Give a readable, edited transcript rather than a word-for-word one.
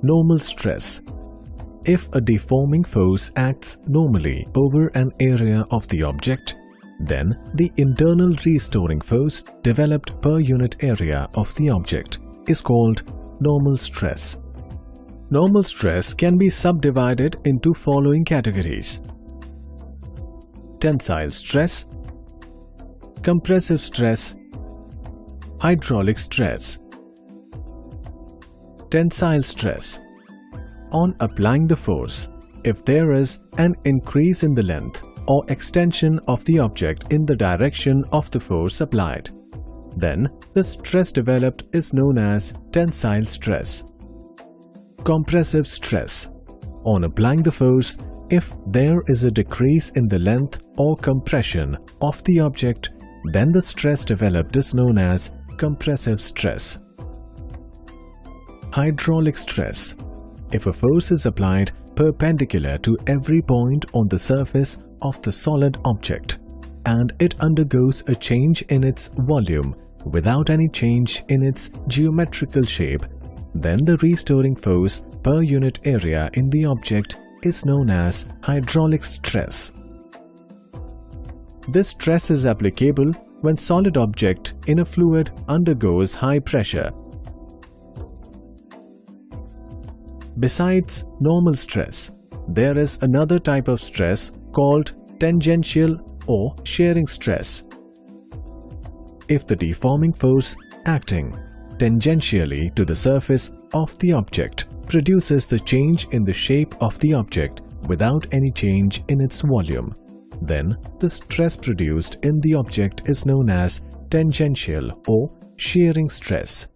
Normal stress. If a deforming force acts normally over an area of the object, then the internal restoring force developed per unit area of the object is called normal stress. Normal stress can be subdivided into following categories: tensile stress, compressive stress, hydraulic stress. Tensile stress. On applying the force, if there is an increase in the length or extension of the object in the direction of the force applied, then the stress developed is known as tensile stress. Compressive stress. On applying the force, if there is a decrease in the length or compression of the object, then the stress developed is known as compressive stress. Hydraulic stress. If a force is applied perpendicular to every point on the surface of the solid object and it undergoes a change in its volume without any change in its geometrical shape, then the restoring force per unit area in the object is known as hydraulic stress. This stress is applicable when solid object in a fluid undergoes high pressure. Besides normal stress, there is another type of stress called tangential or shearing stress. If the deforming force acting tangentially to the surface of the object produces the change in the shape of the object without any change in its volume, then the stress produced in the object is known as tangential or shearing stress.